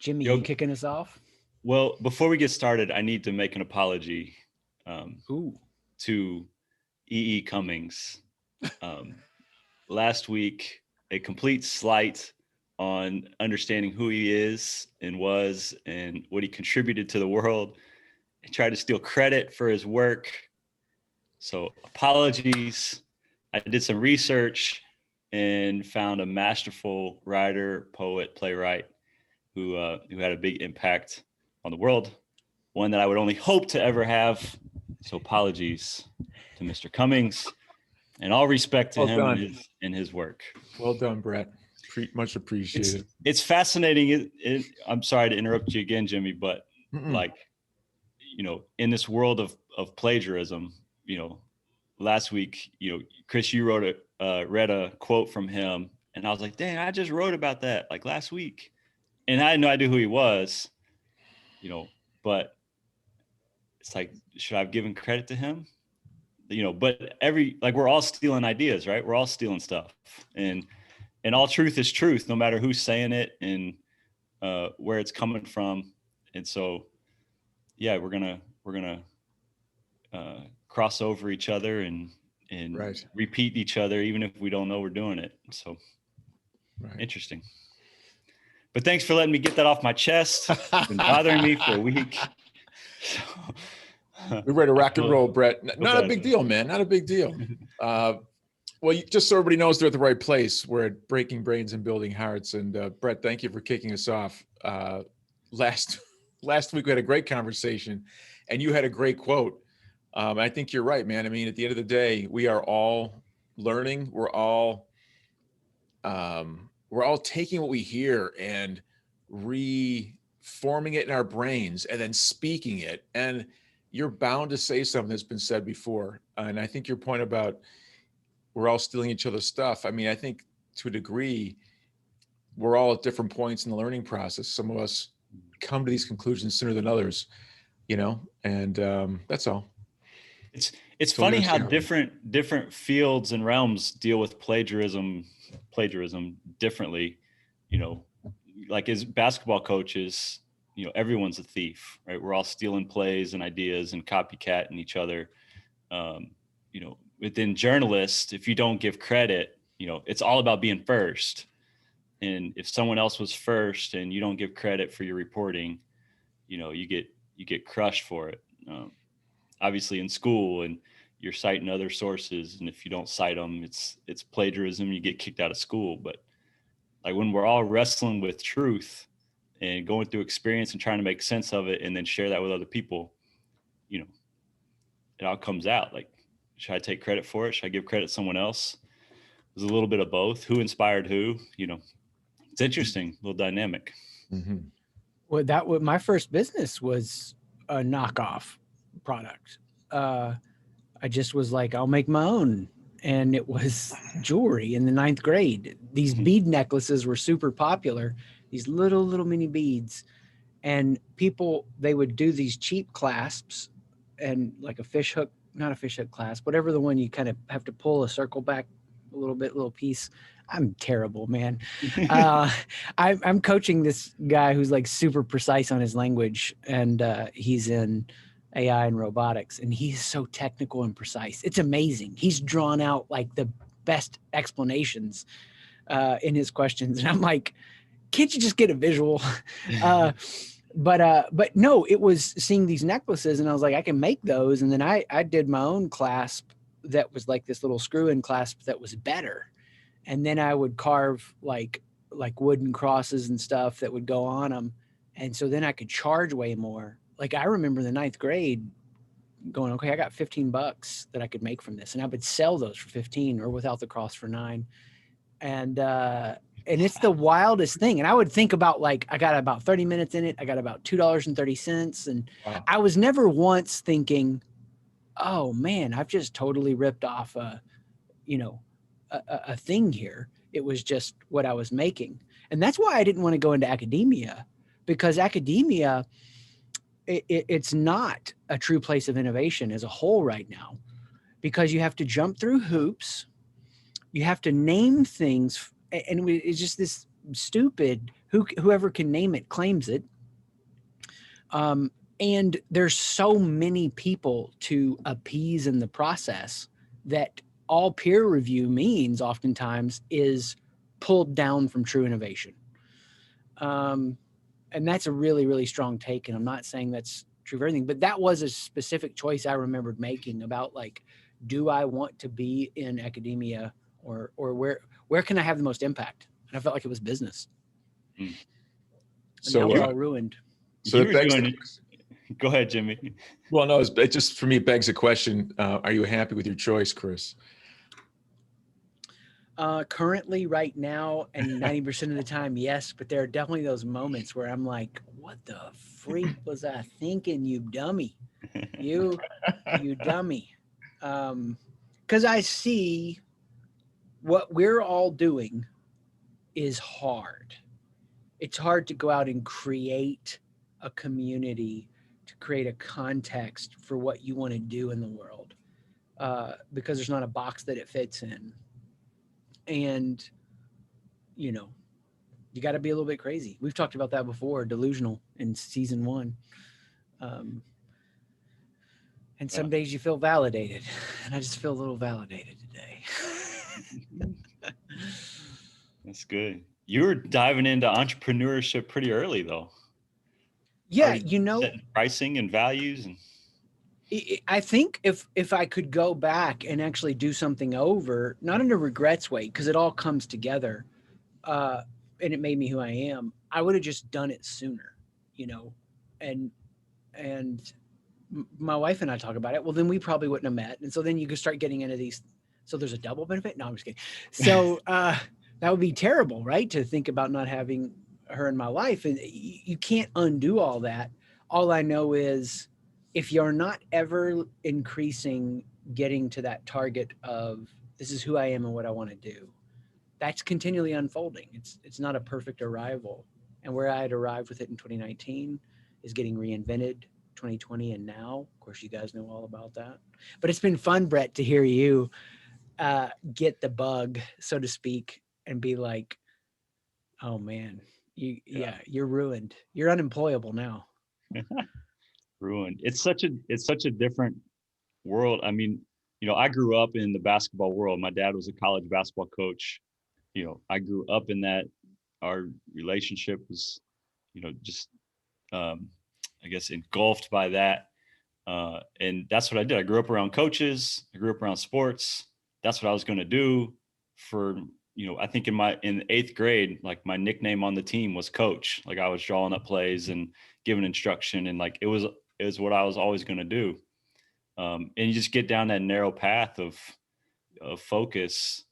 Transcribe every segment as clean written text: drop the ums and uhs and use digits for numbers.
Jimmy, Yo, you kicking us off? well, before we get started, I need to make an apology Ooh. to E. E. Cummings. Um, Last week, a complete slight on understanding who he is and was and what he contributed to the world. He tried to steal credit for his work. So apologies. I did some research and found a masterful writer, poet, playwright who had a big impact on the world, one that I would only hope to ever have. So apologies to Mr. Cummings, and all respect to Well him done. and his work. Well done, Brett. Much appreciated. It's fascinating. I'm sorry to interrupt you again, Jimmy, but like, in this world of plagiarism, last week, Chris, you read a quote from him, and I was like, dang, I just wrote about that like last week. And I had no idea who he was, but it's like, should I have given credit to him? But we're all stealing ideas, right? We're all stealing stuff, and all truth is truth, no matter who's saying it and where it's coming from. And so, yeah, we're gonna cross over each other and Right. repeat each other, even if we don't know we're doing it. So Right. interesting. But thanks for letting me get that off my chest. It's been bothering me for a week. We're ready to rock and roll, Brett. Not a big deal, man. Not a big deal. Well, just so everybody knows they're at the right place. We're at Breaking Brains and Building Hearts. And Brett, thank you for kicking us off. Last week we had a great conversation, and you had a great quote. I think you're right, man. I mean, at the end of the day, we are all learning. We're all taking what we hear and reforming it in our brains and then speaking it. And you're bound to say something that's been said before. And I think your point about we're all stealing each other's stuff. I mean, I think to a degree, we're all at different points in the learning process. Some of us come to these conclusions sooner than others, and that's all. It's funny how different fields and realms deal with plagiarism differently. Like as basketball coaches, everyone's a thief, right? We're all stealing plays and ideas and copycatting each other. Within journalists, if you don't give credit, it's all about being first. And if someone else was first and you don't give credit for your reporting, you get crushed for it. Obviously in school, and you're citing other sources, and if you don't cite them, it's plagiarism. You get kicked out of school. But like when we're all wrestling with truth and going through experience and trying to make sense of it and then share that with other people, it all comes out. Like, should I take credit for it? Should I give credit to someone else? There's a little bit of both. Who inspired who? It's interesting, little dynamic. Mm-hmm. Well, my first business was a knockoff product. I just was like, I'll make my own. And it was jewelry in the 9th grade. These bead necklaces were super popular, these little mini beads. And people, they would do these cheap clasps and like not a fish hook clasp, whatever the one you kind of have to pull a circle back a little piece. I'm terrible, man. I'm coaching this guy who's like super precise on his language, and he's in AI and robotics, and he's so technical and precise. It's amazing. He's drawn out like the best explanations in his questions, and I'm like, can't you just get a visual? But no, it was seeing these necklaces, and I was like, I can make those. And then I did my own clasp that was like this little screw-in clasp that was better. And then I would carve like wooden crosses and stuff that would go on them. And so then I could charge way more. Like I remember in the 9th grade going, okay, I got $15 that I could make from this. And I would sell those for 15 or without the cross for 9. And it's the wildest thing. And I would think about like, I got about 30 minutes in it. I got about $2.30. And Wow. I was never once thinking, oh man, I've just totally ripped off a thing here. It was just what I was making. And that's why I didn't want to go into academia, because academia, it's not a true place of innovation as a whole right now, because you have to jump through hoops. You have to name things. And it's just this stupid whoever can name it claims it. And there's so many people to appease in the process that all peer review means oftentimes is pulled down from true innovation. And that's a really, really strong take. And I'm not saying that's true for everything, but that was a specific choice I remembered making about like, do I want to be in academia or where can I have the most impact? And I felt like it was business. And So that was all ruined. So You it were begs doing Go ahead, Jimmy. well, no, it just for me it begs the question: are you happy with your choice, Chris? Currently, right now, and 90% of the time, yes. But there are definitely those moments where I'm like, "What the freak was I thinking, you dummy? You dummy!" Because I see what we're all doing is hard. It's hard to go out and create a community, to create a context for what you want to do in the world, because there's not a box that it fits in. And, you know, you got to be a little bit crazy. We've talked about that before, delusional in season 1. And some days you feel validated, and I just feel a little validated today. That's good. You were diving into entrepreneurship pretty early, though. Yeah, Already setting pricing and values. And I think if I could go back and actually do something over, not in a regrets way, because it all comes together, and it made me who I am, I would have just done it sooner, you know, and my wife and I talk about it. Well, then we probably wouldn't have met, and so then you could start getting into these. So there's a double benefit. No, I'm just kidding. So that would be terrible, right? To think about not having her in my life, and you can't undo all that. All I know is, if you're not ever increasing, getting to that target of this is who I am and what I want to do, that's continually unfolding. It's not a perfect arrival. And where I had arrived with it in 2019 is getting reinvented 2020 and now. Of course, you guys know all about that. But it's been fun, Brett, to hear you get the bug, so to speak, and be like, oh man, you're ruined. You're unemployable now. Ruined. It's such a different world. I mean, I grew up in the basketball world. My dad was a college basketball coach. I grew up in that. Our relationship was, just I guess engulfed by that. And that's what I did. I grew up around coaches. I grew up around sports. That's what I was going to do for, I think in 8th grade, like my nickname on the team was coach. Like I was drawing up plays and giving instruction, and like it was what I was always going to do. And you just get down that narrow path of focus,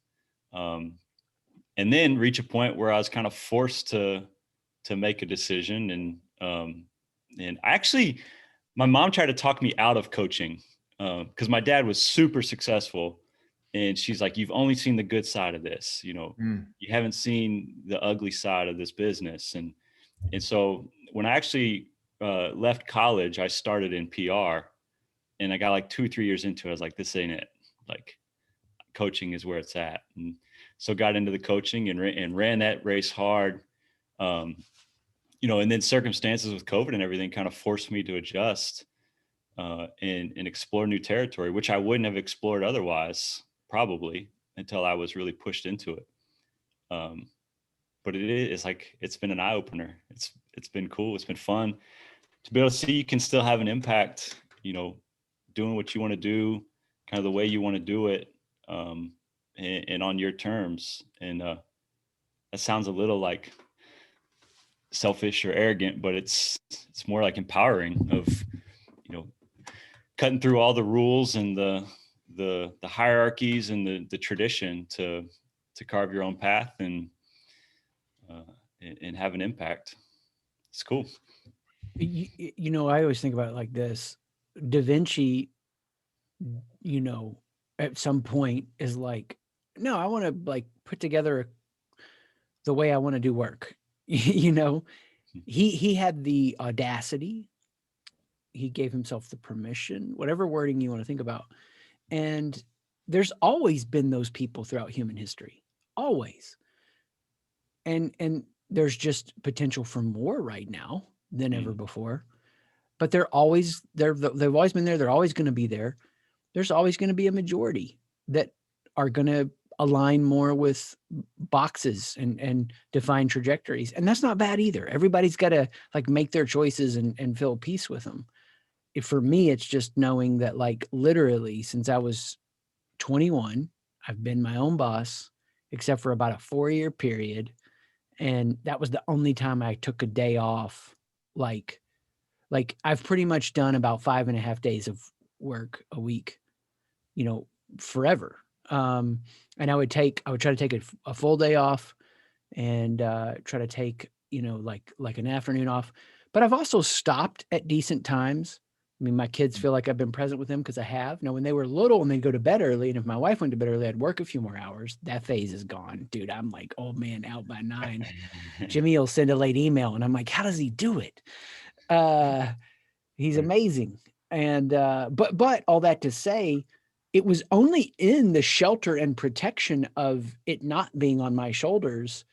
and then reach a point where I was kind of forced to make a decision. And actually, my mom tried to talk me out of coaching because my dad was super successful. And she's like, you've only seen the good side of this. You haven't seen the ugly side of this business. And so when I actually left college, I started in PR, and I got like 2 or 3 years into it. I was like, this ain't it. Like coaching is where it's at. And so got into the coaching and ran that race hard. And then circumstances with COVID and everything kind of forced me to adjust and explore new territory, which I wouldn't have explored otherwise, probably, until I was really pushed into it. But it's like, it's been an eye opener. It's been cool. It's been fun to be able to see you can still have an impact, doing what you want to do, kind of the way you want to do it, and on your terms. And that sounds a little like selfish or arrogant, but it's more like empowering of, cutting through all the rules and the hierarchies and the tradition to carve your own path and have an impact. It's cool. I always think about it like this. Da Vinci, at some point is like, no, I want to like put together the way I want to do work. He had the audacity. He gave himself the permission, whatever wording you want to think about. And there's always been those people throughout human history, always. And there's just potential for more right now than ever before. But they've always been there. They're always going to be there. There's always going to be a majority that are going to align more with boxes and define trajectories. And that's not bad either. Everybody's got to like make their choices and feel peace with them. For me, it's just knowing that like literally since I was 21, I've been my own boss, except for about a 4-year period. And that was the only time I took a day off. Like I've pretty much done about 5.5 days of work a week, forever. And I would try to take a full day off and try to take, like an afternoon off. But I've also stopped at decent times. I mean, my kids feel like I've been present with them because I have. Now, when they were little and they'd go to bed early, and if my wife went to bed early, I'd work a few more hours. That phase is gone. Dude, I'm like old man out by 9. Jimmy will send a late email, and I'm like, how does he do it? He's amazing. And but all that to say, it was only in the shelter and protection of it not being on my shoulders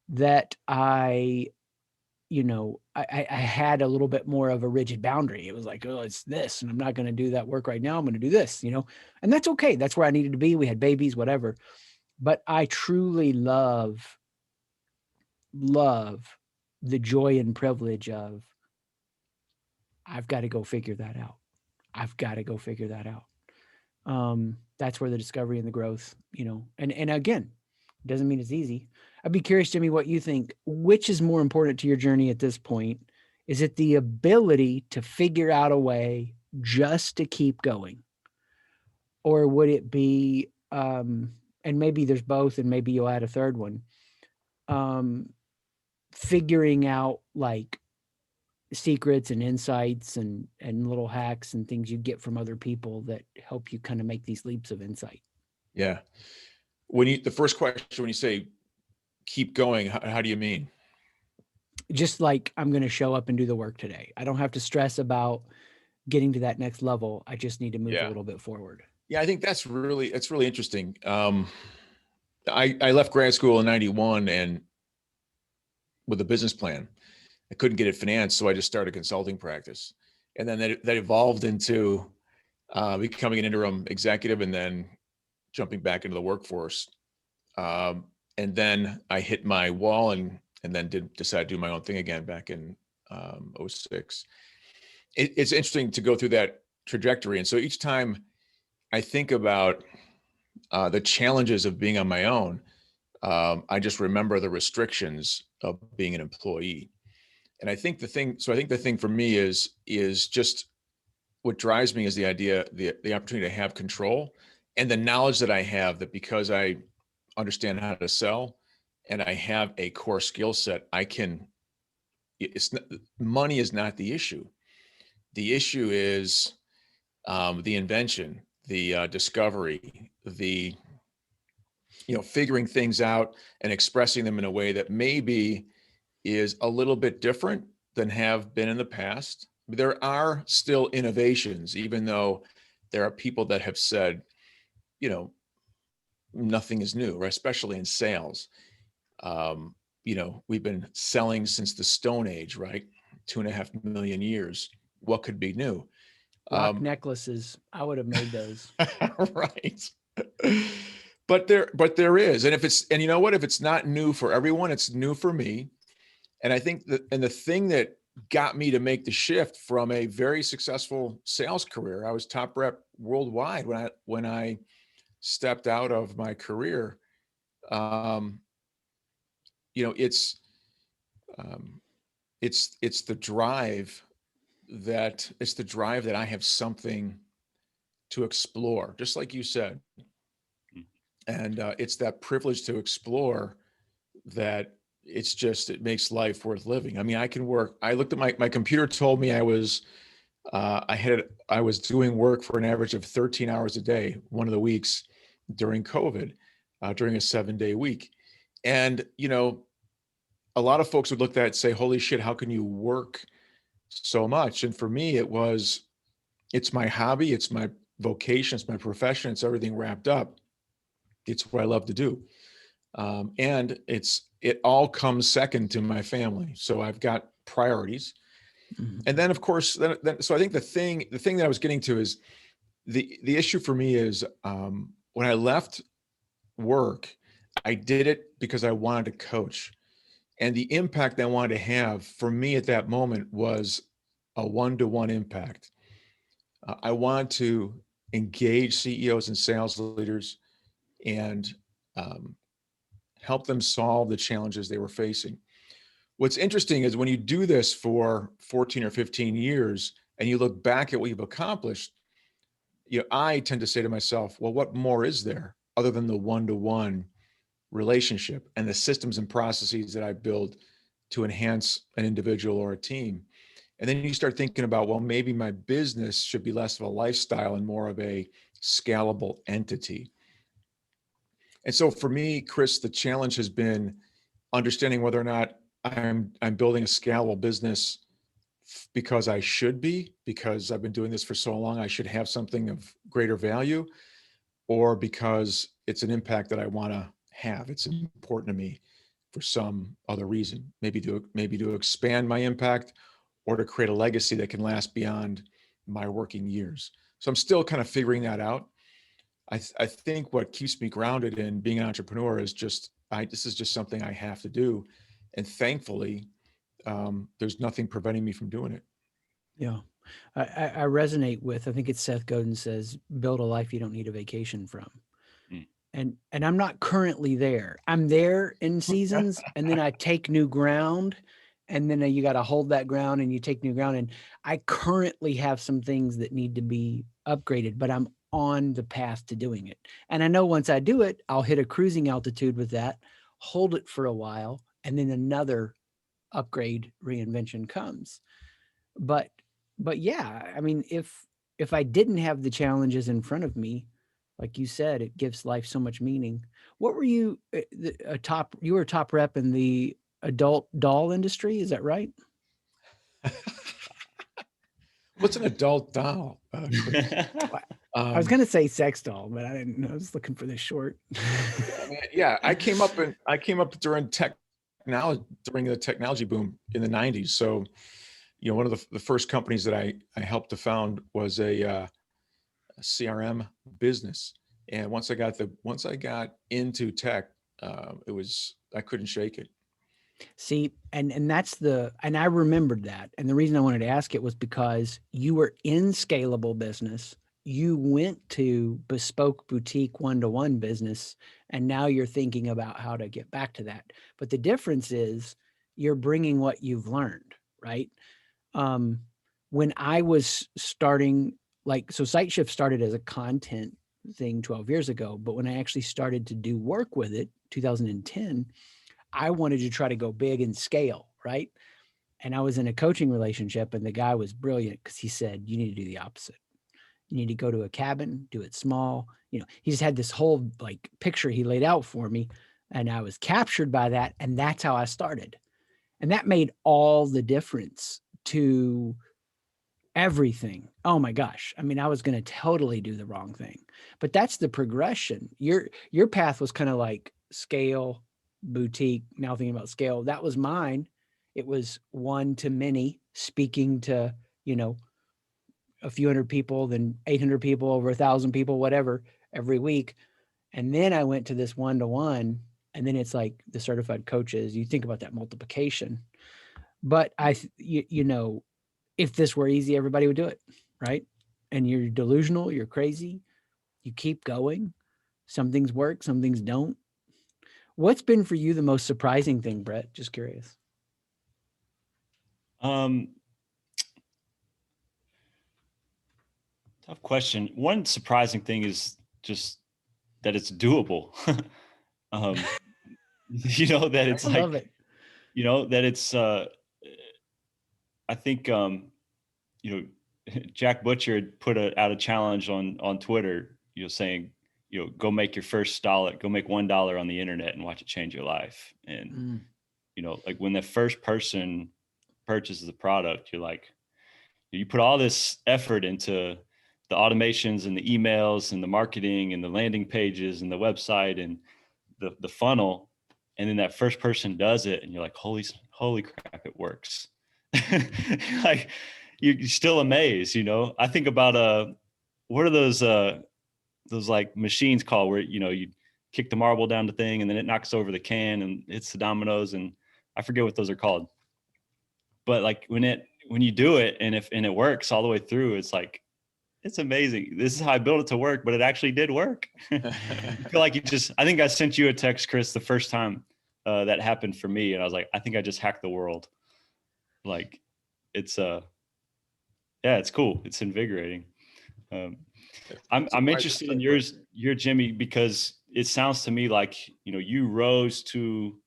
that I had a little bit more of a rigid boundary. It was like, oh, it's this, and I'm not going to do that work right now. I'm going to do this, and that's okay. That's where I needed to be. We had babies, whatever. But I truly love the joy and privilege of, I've got to go figure that out. That's where the discovery and the growth, and again, it doesn't mean it's easy. I'd be curious, Jimmy, what you think. Which is more important to your journey at this point? Is it the ability to figure out a way just to keep going? Or would it be, and maybe there's both, and maybe you'll add a third one, figuring out like secrets and insights and little hacks and things you get from other people that help you kind of make these leaps of insight? Yeah. The first question, when you say keep going, how do you mean? Just like, I'm going to show up and do the work today. I don't have to stress about getting to that next level. I just need to move a little bit forward. Yeah, I think that's really interesting. I left grad school in 91 and with a business plan. I couldn't get it financed, so I just started a consulting practice. And then that evolved into becoming an interim executive and then jumping back into the workforce. And then I hit my wall and then decide to do my own thing again back in 06. It's interesting to go through that trajectory. And so each time I think about the challenges of being on my own, I just remember the restrictions of being an employee. And I think the thing for me is just what drives me is the idea, the opportunity to have control and the knowledge that I have, that because I understand how to sell and I have a core skill set, money is not the issue. The issue is the invention, the discovery, the figuring things out and expressing them in a way that maybe is a little bit different than have been in the past. There are still innovations, even though there are people that have said, nothing is new, right? Especially in sales. We've been selling since the Stone Age, right? 2.5 million years. What could be new? Rock necklaces. I would have made those. Right. But there is, and if it's not new for everyone, it's new for me. And I think the thing that got me to make the shift from a very successful sales career, I was top rep worldwide when I stepped out of my career. It's the drive that I have something to explore, just like you said. And it's that privilege to explore that it makes life worth living. I mean, I can work. I looked at my computer told me I was doing work for an average of 13 hours a day, one of the weeks during COVID, during a 7-day week. And, a lot of folks would look at that and say, holy shit, how can you work so much? And for me, it's my hobby. It's my vocation. It's my profession. It's everything wrapped up. It's what I love to do. And it all comes second to my family. So I've got priorities. Mhm. And then of course, so I think the thing that I was getting to is the issue for me is when I left work, I did it because I wanted to coach. And the impact I wanted to have for me at that moment was a one-to-one impact. I wanted to engage CEOs and sales leaders and um, help them solve the challenges they were facing. What's interesting is when you do this for 14 or 15 years and you look back at what you've accomplished, I tend to say to myself, well, what more is there other than the one-to-one relationship and the systems and processes that I build to enhance an individual or a team? And then you start thinking about, well, maybe my business should be less of a lifestyle and more of a scalable entity. And so for me, Chris, the challenge has been understanding whether or not I'm building a scalable business because I should be, because I've been doing this for so long, I should have something of greater value, or because it's an impact that I want to have. It's important to me for some other reason, maybe to expand my impact or to create a legacy that can last beyond my working years. So I'm still kind of figuring that out. I think what keeps me grounded in being an entrepreneur is this is just something I have to do. And thankfully, there's nothing preventing me from doing it. Yeah. I resonate with, I think it's Seth Godin says, build a life you don't need a vacation from. Mm. And I'm not currently there. I'm there in seasons, and then I take new ground, and then you got to hold that ground and you take new ground. And I currently have some things that need to be upgraded, but I'm on the path to doing it. And I know once I do it, I'll hit a cruising altitude with that, hold it for a while, and then another upgrade reinvention comes. But yeah, I mean, if I didn't have the challenges in front of me, like you said, it gives life so much meaning. What were you you were a top rep in the adult doll industry, is that right? What's an adult doll? I was gonna say sex doll, but I didn't know. I was looking for this short. Yeah, I came up during during the technology boom in the 90s. So, one of the first companies that I helped to found was a CRM business. And once I got into tech, I couldn't shake it. See, and and I remembered that. And the reason I wanted to ask it was because you were in scalable business. You went to bespoke boutique one-to-one business, and now you're thinking about how to get back to that. But the difference is you're bringing what you've learned, right? When I was starting, so SiteShift started as a content thing 12 years ago, but when I actually started to do work with it, 2010, I wanted to try to go big and scale, right? And I was in a coaching relationship, and the guy was brilliant because he said, you need to do the opposite. You need to go to a cabin, do it small. He just had this whole picture he laid out for me, and I was captured by that. And that's how I started. And that made all the difference to everything. Oh my gosh. I mean, I was going to totally do the wrong thing, but that's the progression. Your path was kind of like scale, boutique. Now thinking about scale, that was mine. It was one to many, speaking to, a few hundred people, then 800 people, over 1,000 people, whatever, every week. And then I went to this one-to-one, and then it's like the certified coaches. You think about that multiplication, but if this were easy, everybody would do it, right? And you're delusional, you're crazy, you keep going. Some things work, some things don't. What's been for you the most surprising thing, Brett? Just curious. Tough question. One surprising thing is just that it's doable. That it's I love it. That it's, I think, Jack Butcher had put out a challenge on Twitter, saying, go make your first dollar, go make $1 on the internet and watch it change your life. And, like when the first person purchases the product, you're like, you put all this effort into the automations and the emails and the marketing and the landing pages and the website. And the funnel, and then that first person does it and you're like, holy crap, it works. Like you're still amazed, I think about what are those like machines called where you kick the marble down the thing and then it knocks over the can and hits the dominoes, and I forget what those are called. But like when you do it and it works all the way through, it's like, it's amazing. This is how I built it to work, but it actually did work. I feel like I think I sent you a text, Chris, the first time that happened for me. And I was like, I think I just hacked the world. Like it's it's cool. It's invigorating. I'm interested in your Jimmy, because it sounds to me like, you rose to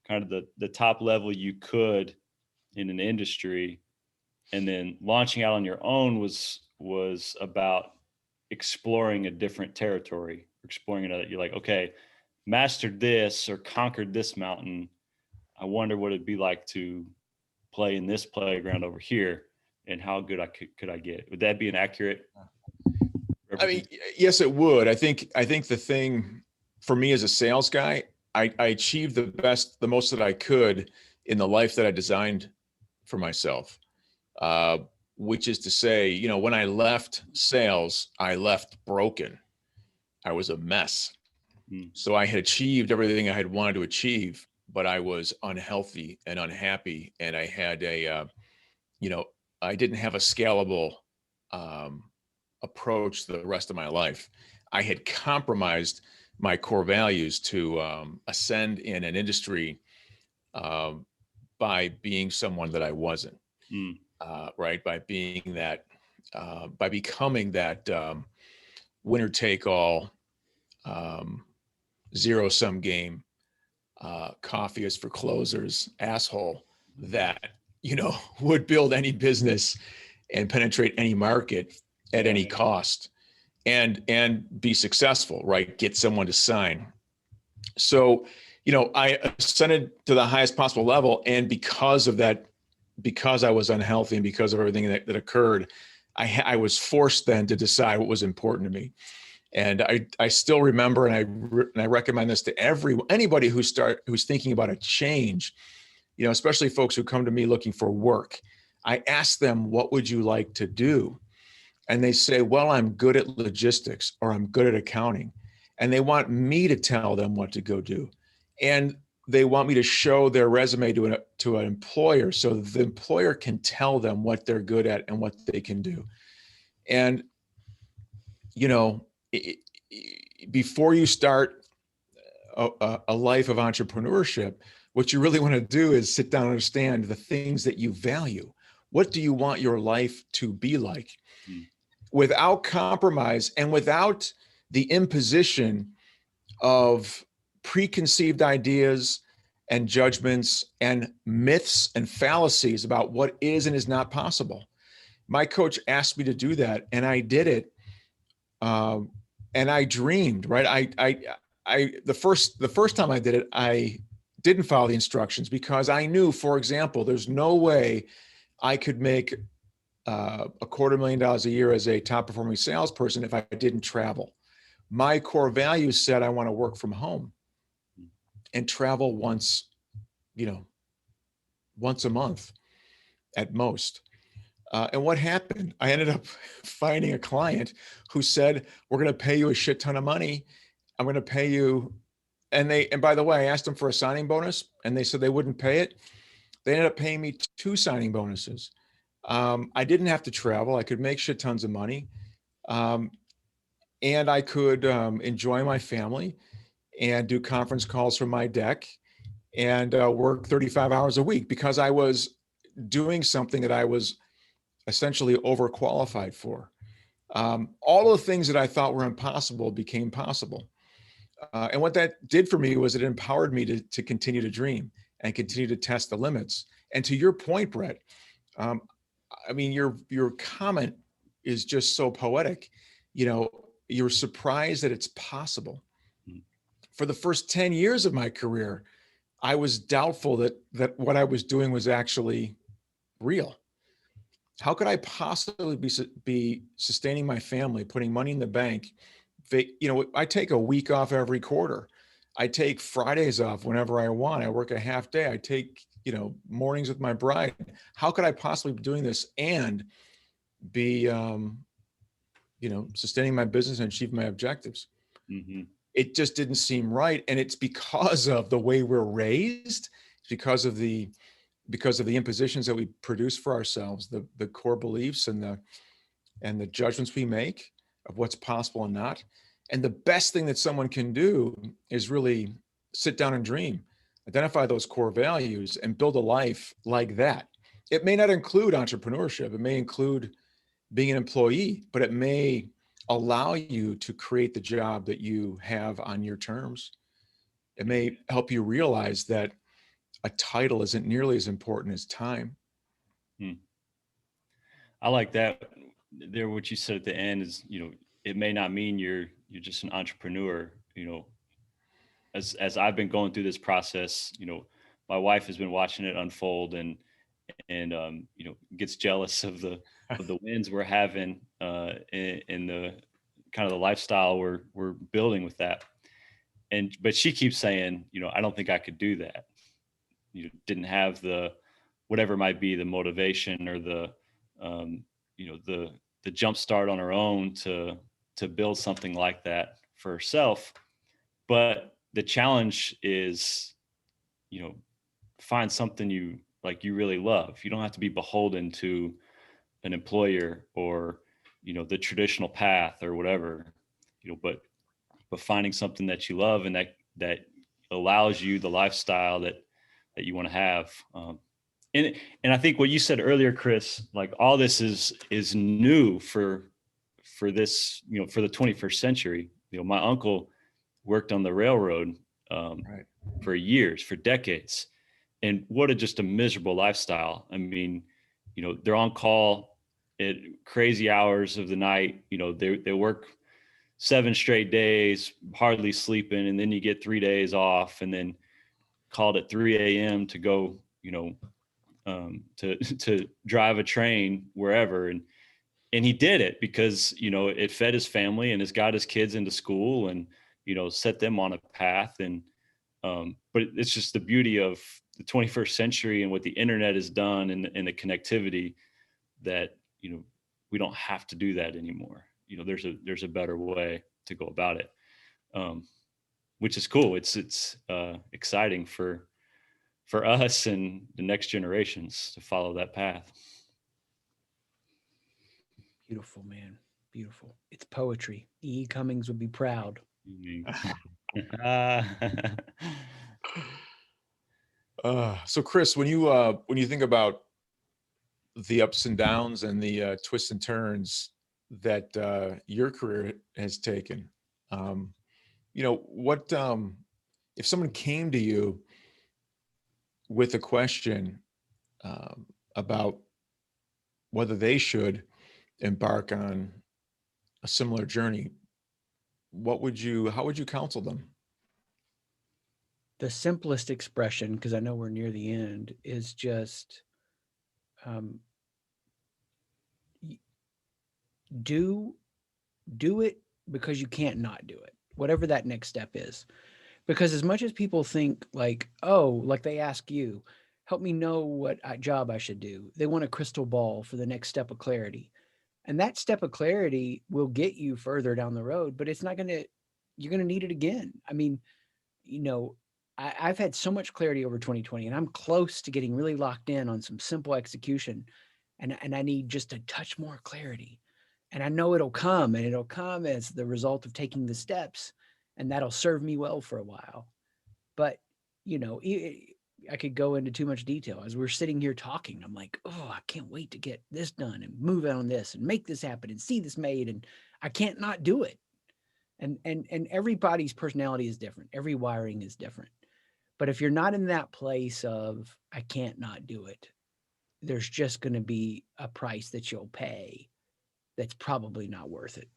kind of the top level you could in an industry, and then launching out on your own was about exploring a different territory, exploring another. You're like, okay, mastered this or conquered this mountain. I wonder what it'd be like to play in this playground over here, and how good could I get? Would that be an accurate? I mean, yes, it would. I think the thing for me as a sales guy, I achieved the most that I could in the life that I designed for myself. Which is to say, when I left sales, I left broken. I was a mess. So I had achieved everything I had wanted to achieve, but I was unhealthy and unhappy. And I had I didn't have a scalable approach the rest of my life. I had compromised my core values to ascend in an industry by being someone that I wasn't. Right, by becoming that winner take all, zero sum game, coffee is for closers asshole that would build any business and penetrate any market at any cost and be successful, right? Get someone to sign. So I ascended to the highest possible level, and because of that, because I was unhealthy and because of everything that occurred, I was forced then to decide what was important to me. And I still remember, and I recommend this to anybody who's thinking about a change, especially folks who come to me looking for work. I ask them, what would you like to do? And they say, well, I'm good at logistics, or I'm good at accounting. And they want me to tell them what to go do. And they want me to show their resume to an employer so the employer can tell them what they're good at and what they can do. And, before you start a life of entrepreneurship, what you really want to do is sit down and understand the things that you value. What do you want your life to be like? Without compromise and without the imposition of preconceived ideas and judgments and myths and fallacies about what is and is not possible. My coach asked me to do that, and I did it. And I dreamed, right? The first time I did it, I didn't follow the instructions because I knew, for example, there's no way I could make $250,000 a year as a top performing salesperson if I didn't travel. My core values said I want to work from home and travel once a month at most. And what happened? I ended up finding a client who said, we're going to pay you a shit ton of money. I'm going to pay you. And by the way, I asked them for a signing bonus and they said they wouldn't pay it. They ended up paying me 2 signing bonuses. I didn't have to travel. I could make shit tons of money. And I could enjoy my family and do conference calls from my deck and work 35 hours a week because I was doing something that I was essentially overqualified for. All of the things that I thought were impossible became possible. And what that did for me was it empowered me to continue to dream and continue to test the limits. And to your point, Brett, I mean, your comment is just so poetic. You're surprised that it's possible. For the first 10 years of my career, I was doubtful that what I was doing was actually real. How could I possibly be sustaining my family, putting money in the bank? I take a week off every quarter. I take Fridays off whenever I want. I work a half day. I take, mornings with my bride. How could I possibly be doing this and be, sustaining my business and achieve my objectives? Mm-hmm. It just didn't seem right. And it's because of the way we're raised. It's because of the impositions that we produce for ourselves, the core beliefs and the judgments we make of what's possible and not. And the best thing that someone can do is really sit down and dream, identify those core values, and build a life like that. It may not include entrepreneurship. It may include being an employee, but it may allow you to create the job that you have on your terms. It may help you realize that a title isn't nearly as important as time. I like that. There, what you said at the end is, it may not mean you're just an entrepreneur. As I've been going through this process, my wife has been watching it unfold and gets jealous of the wins we're having in the kind of the lifestyle we're building with that. But she keeps saying, I don't think I could do that. Didn't have the whatever it might be, the motivation or the jump start on her own to build something like that for herself. But the challenge is, find something you really love. You don't have to be beholden to an employer or, the traditional path or whatever, but finding something that you love and that allows you the lifestyle that you want to have. And I think what you said earlier, Chris, like all this is new for this, for the 21st century. My uncle worked on the railroad Right. for years, for decades. And what just a miserable lifestyle. I mean, they're on call at crazy hours of the night. They work 7 straight days, hardly sleeping. And then you get 3 days off and then called at 3 a.m. to go, to drive a train wherever. And he did it because, it fed his family and has got his kids into school and, set them on a path. And, but it's just the beauty of the 21st century and what the internet has done and the connectivity that, we don't have to do that anymore. There's a better way to go about it. Which is cool. It's exciting for us and the next generations to follow that path. Beautiful, man. Beautiful. It's poetry. E. Cummings would be proud. So Chris, when you think about the ups and downs and the twists and turns that your career has taken, what if someone came to you with a question about whether they should embark on a similar journey, how would you counsel them? The simplest expression, because I know we're near the end, is just do it because you can't not do it, whatever that next step is. Because as much as people think like they ask you, help me know what job I should do, they want a crystal ball for the next step of clarity. And that step of clarity will get you further down the road, but you're going to need it again. I mean, I've had so much clarity over 2020 and I'm close to getting really locked in on some simple execution and I need just a touch more clarity. And I know it'll come as the result of taking the steps and that'll serve me well for a while. But, I could go into too much detail as we're sitting here talking. I'm like, oh, I can't wait to get this done and move on this and make this happen and see this made. And I can't not do it. And everybody's personality is different. Every wiring is different. But if you're not in that place of, I can't not do it, there's just going to be a price that you'll pay that's probably not worth it.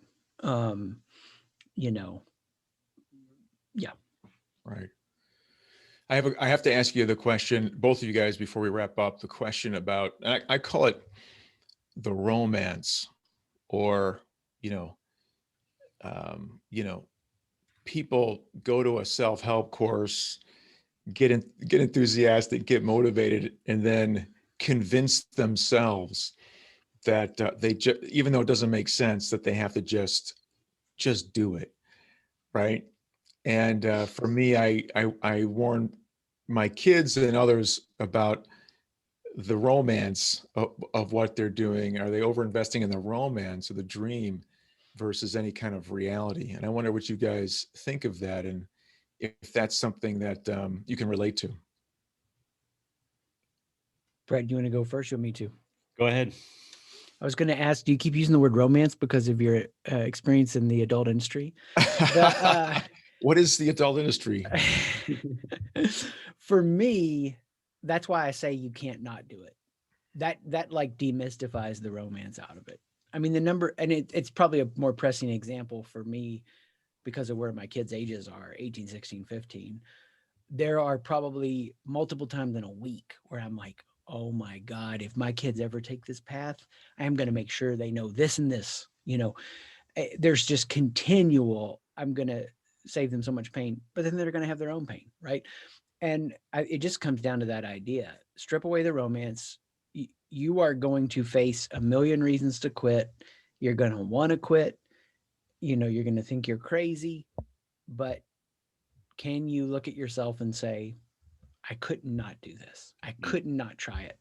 Yeah. Right. I have to ask you the question, both of you guys, before we wrap up, the question about, I call it the romance or, people go to a self-help course, get enthusiastic, get motivated, and then convince themselves that even though it doesn't make sense, that they have to just do it, right? And for me, I warn my kids and others about the romance of what they're doing. Are they over investing in the romance or the dream versus any kind of reality? And I wonder what you guys think of that, and if that's something that you can relate to. Brett, do you want to go first? You want me to? Go ahead. I was going to ask, do you keep using the word romance because of your experience in the adult industry? What is the adult industry? For me, that's why I say you can't not do it. That like demystifies the romance out of it. I mean, the number, and it's probably a more pressing example for me because of where my kids' ages are, 18, 16, 15. There are probably multiple times in a week where I'm like, oh my God, if my kids ever take this path, I am going to make sure they know this and this. There's just continual, I'm going to save them so much pain, but then they're going to have their own pain, right? And it just comes down to that idea. Strip away the romance. You are going to face a million reasons to quit. You're going to want to quit. You're going to think you're crazy, but can you look at yourself and say, I could not do this. I could not try it.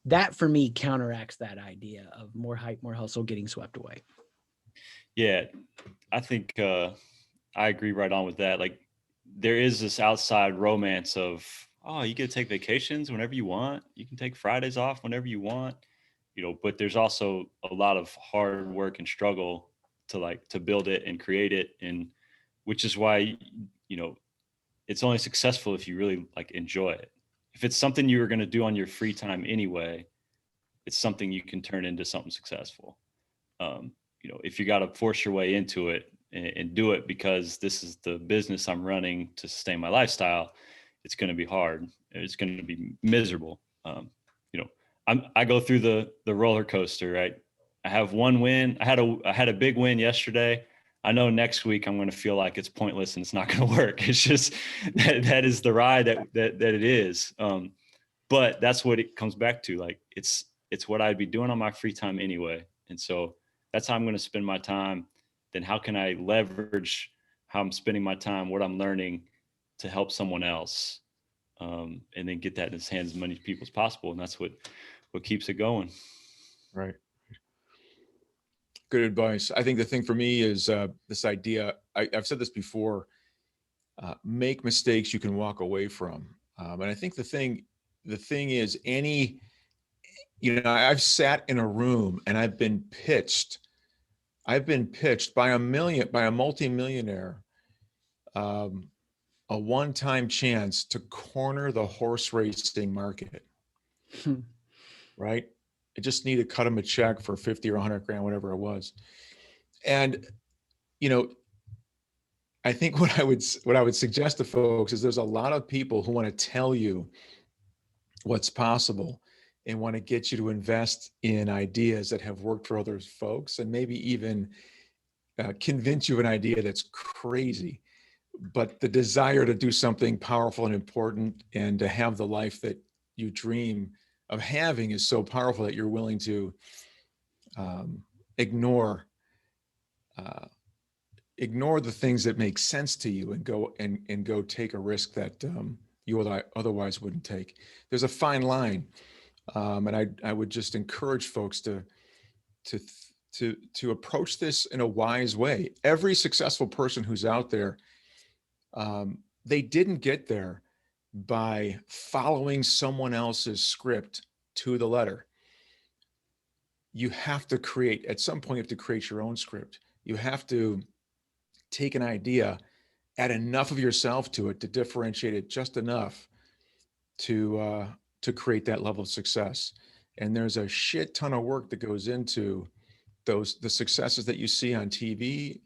That for me counteracts that idea of more hype, more hustle, getting swept away. Yeah, I think I agree right on with that. Like, there is this outside romance of, oh, you get to take vacations whenever you want. You can take Fridays off whenever you want, but there's also a lot of hard work and struggle to build it and create it. And which is why, it's only successful if you really enjoy it. If it's something you were going to do on your free time anyway, it's something you can turn into something successful. If you got to force your way into it and do it because this is the business I'm running to sustain my lifestyle, it's going to be hard. It's going to be miserable. I go through the roller coaster, right? I have one win. I had a big win yesterday. I know next week I'm going to feel like it's pointless and it's not going to work. It's just that is the ride that it is. But that's what it comes back to. Like it's what I'd be doing on my free time anyway. And so that's how I'm going to spend my time. Then how can I leverage how I'm spending my time, what I'm learning to help someone else, and then get that in his hands as many people as possible. And that's what keeps it going. Right. Good advice. I think the thing for me is this idea. I've said this before. Make mistakes you can walk away from, and I think the thing is I've sat in a room and I've been pitched by a multimillionaire, a one-time chance to corner the horse racing market. Right. I just need to cut him a check for 50 or 100 grand, whatever it was. And, I think what I would suggest to folks is there's a lot of people who want to tell you what's possible and want to get you to invest in ideas that have worked for other folks, and maybe even convince you of an idea that's crazy. But the desire to do something powerful and important and to have the life that you dream of having is so powerful that you're willing to ignore the things that make sense to you and go take a risk that you otherwise wouldn't take. There's a fine line, and I would just encourage folks to approach this in a wise way. Every successful person who's out there, they didn't get there by following someone else's script to the letter. You have to create, at some point, you have to create your own script. You have to take an idea, add enough of yourself to it to differentiate it just enough to create that level of success. And there's a shit ton of work that goes into the successes that you see on TV,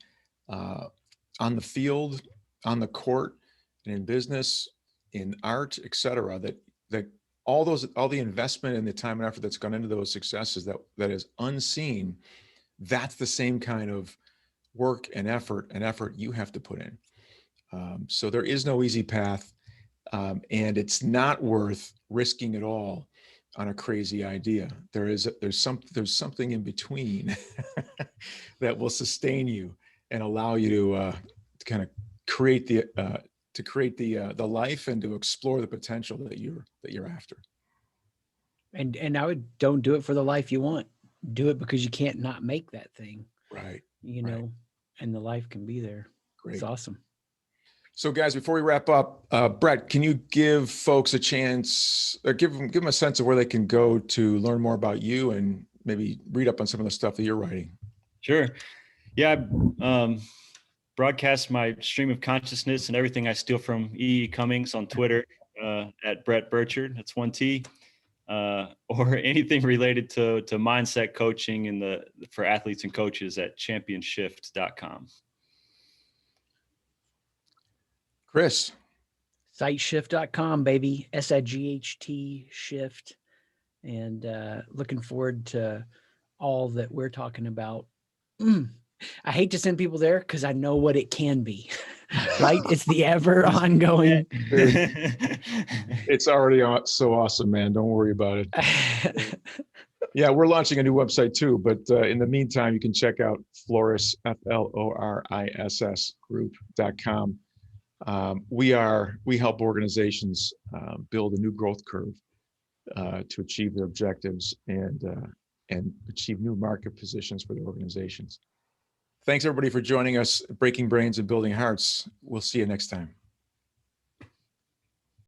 on the field, on the court, and in business, in art, et cetera, that all the investment and the time and effort that's gone into those successes that is unseen, that's the same kind of work and effort you have to put in. So there is no easy path, and it's not worth risking it all on a crazy idea. There's something in between that will sustain you and allow you to kind of create the life and to explore the potential that you're after. And I would, don't do it for the life you want. Do it because you can't not make that thing. Right. You Right. know, and the life can be there. Great. It's awesome. So guys, before we wrap up, Brett, can you give folks a chance, or give them a sense of where they can go to learn more about you and maybe read up on some of the stuff that you're writing? Sure. Yeah. I broadcast my stream of consciousness and everything I steal from E. Cummings on Twitter at Brett Burchard. That's 1 T. Or anything related to mindset coaching and for athletes and coaches at championshift.com. Chris. Siteshift.com, baby. SIGHT shift. And looking forward to all that we're talking about. I hate to send people there because I know what it can be, right? It's the ever ongoing. It's already so awesome, man. Don't worry about it. Yeah, we're launching a new website too, but in the meantime, you can check out Floriss, FLORISS group.com. We help organizations build a new growth curve to achieve their objectives and achieve new market positions for their organizations. Thanks everybody for joining us, Breaking Brains and Building Hearts. We'll see you next time.